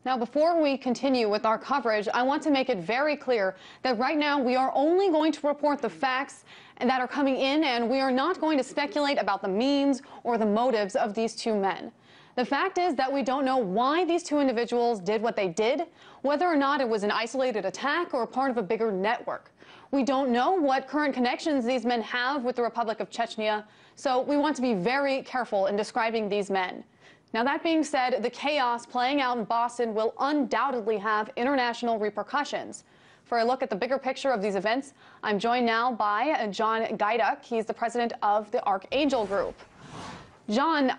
Now, before we continue with our coverage, I want to make it very clear that right now we are only going to report the facts that are coming in, and we are not going to speculate about the means or the motives of these two men. The fact is that we don't know why these two individuals did what they did, whether or not it was an isolated attack or part of a bigger network. We don't know what current connections these men have with the Republic of Chechnya, so we want to be very careful in describing these men. Now, that being said, the chaos playing out in Boston will undoubtedly have international repercussions. For a look at the bigger picture of these events, I'm joined now by John Gajdak. He's the president of the Archangel Group. John,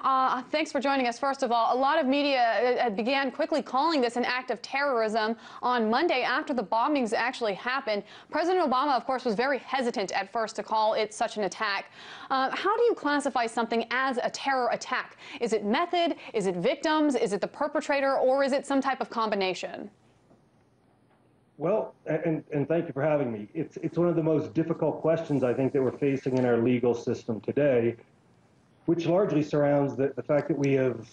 thanks for joining us. First of all, a lot of media began quickly calling this an act of terrorism on Monday after the bombings actually happened. President Obama, of course, was very hesitant at first to call it such an attack. How do you classify something as a terror attack? Is it method? Is it victims? Is it the perpetrator? Or is it some type of combination? Well, and thank you for having me. It's one of the most difficult questions I think that we're facing in our legal system today, which largely surrounds the fact that we have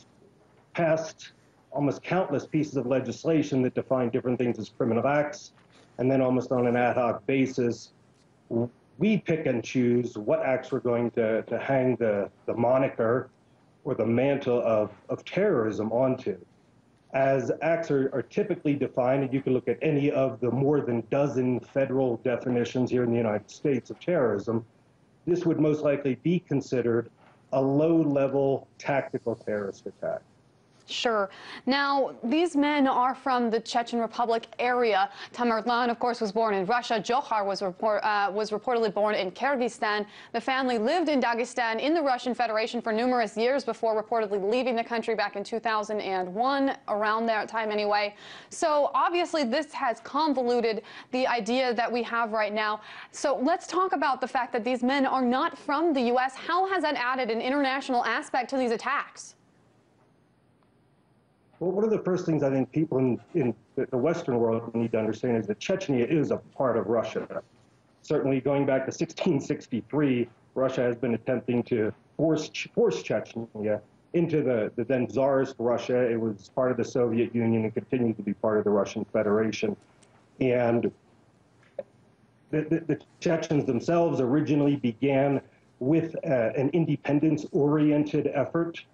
passed almost countless pieces of legislation that define different things as criminal acts, and then almost on an ad hoc basis, we pick and choose what acts we're going to hang the moniker or the mantle of terrorism onto. As acts are typically defined, and you can look at any of the more than dozen federal definitions here in the United States of terrorism, this would most likely be considered a low-level tactical terrorist attack. Sure. Now, these men are from the Chechen Republic area. Tamerlan, of course, was born in Russia. Johar was reportedly born in Kyrgyzstan. The family lived in Dagestan in the Russian Federation for numerous years before reportedly leaving the country back in 2001, around that time anyway. So obviously this has convoluted the idea that we have right now. So let's talk about the fact that these men are not from the U.S. How has that added an international aspect to these attacks? Well, one of the first things I think people in the Western world need to understand is that Chechnya is a part of Russia. Certainly going back to 1663, Russia has been attempting to force Chechnya into the then Tsarist Russia. It was part of the Soviet Union and continued to be part of the Russian Federation. And the Chechens themselves originally began with an independence-oriented effort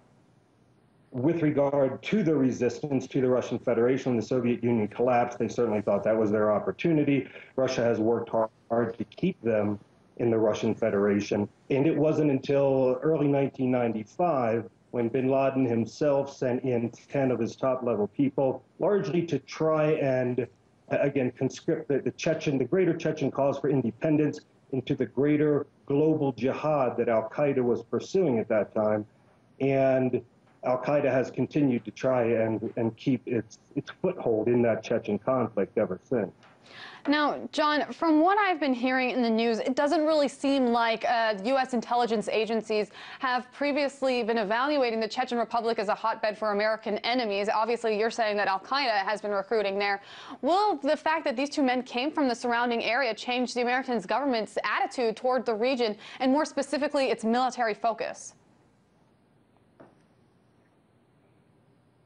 with regard to the resistance to the Russian Federation. When the Soviet Union collapsed, they certainly thought that was their opportunity. Russia has worked hard to keep them in the Russian Federation. And it wasn't until early 1995 when bin Laden himself sent in 10 of his top-level people, largely to try and, again, conscript the greater Chechen cause for independence into the greater global jihad that al-Qaeda was pursuing at that time. And al-Qaeda has continued to try and keep its foothold in that Chechen conflict ever since. Now, John, from what I've been hearing in the news, it doesn't really seem like U.S. intelligence agencies have previously been evaluating the Chechen Republic as a hotbed for American enemies. Obviously, you're saying that al-Qaeda has been recruiting there. Will the fact that these two men came from the surrounding area change the American government's attitude toward the region, and more specifically, its military focus?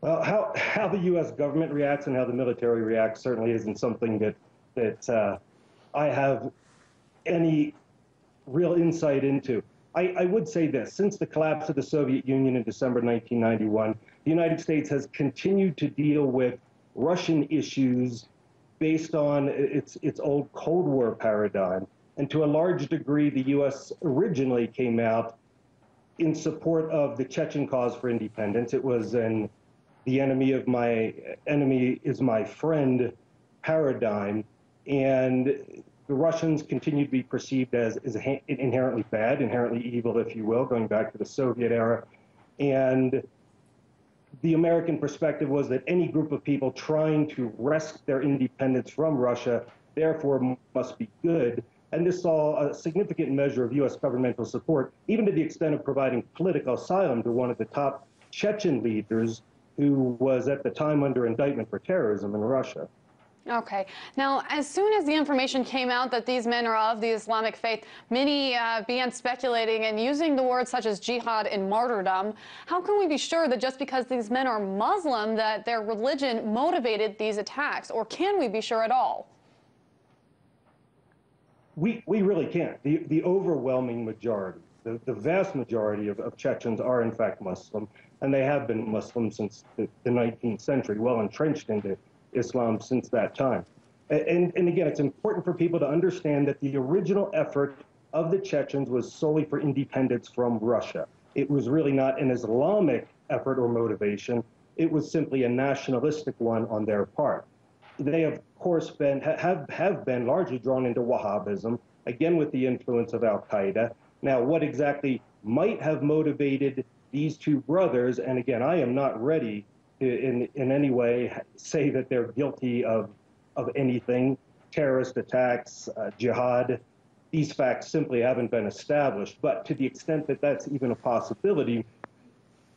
Well, how the U.S. government reacts and how the military reacts certainly isn't something that I have any real insight into. I would say this: since the collapse of the Soviet Union in December 1991, the United States has continued to deal with Russian issues based on its old Cold War paradigm. And to a large degree, the U.S. originally came out in support of the Chechen cause for independence. It was the enemy of my enemy is my friend paradigm, and the Russians continue to be perceived as inherently bad, inherently evil, if you will, going back to the Soviet era. And the American perspective was that any group of people trying to wrest their independence from Russia therefore must be good. And this saw a significant measure of U.S. governmental support, even to the extent of providing political asylum to one of the top Chechen leaders who was at the time under indictment for terrorism in Russia. Okay. Now, as soon as the information came out that these men are of the Islamic faith, many began speculating and using the words such as jihad and martyrdom. How can we be sure that just because these men are Muslim that their religion motivated these attacks? Or can we be sure at all? We really can't. The overwhelming majority, the vast majority of Chechens are in fact Muslim, and they have been Muslim since the 19th century, well entrenched into Islam since that time. And again, it's important for people to understand that the original effort of the Chechens was solely for independence from Russia. It was really not an Islamic effort or motivation. It was simply a nationalistic one on their part. They, of course, have been largely drawn into Wahhabism, again with the influence of al-Qaeda. Now, what exactly might have motivated these two brothers, and again, I am not ready to in any way say that they're guilty of anything, terrorist attacks, jihad. These facts simply haven't been established. But to the extent that that's even a possibility,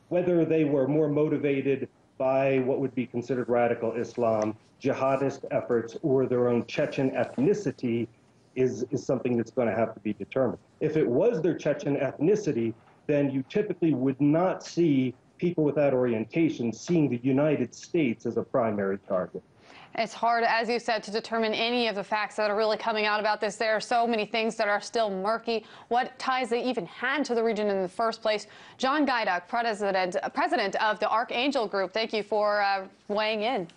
whether they were more motivated by what would be considered radical Islam, jihadist efforts, or their own Chechen ethnicity is something that's going to have to be determined. If it was their Chechen ethnicity, then you typically would not see people with that orientation seeing the United States as a primary target. It's hard, as you said, to determine any of the facts that are really coming out about this. There are so many things that are still murky. What ties they even had to the region in the first place? John Gaiduck, president of the Archangel Group, thank you for weighing in.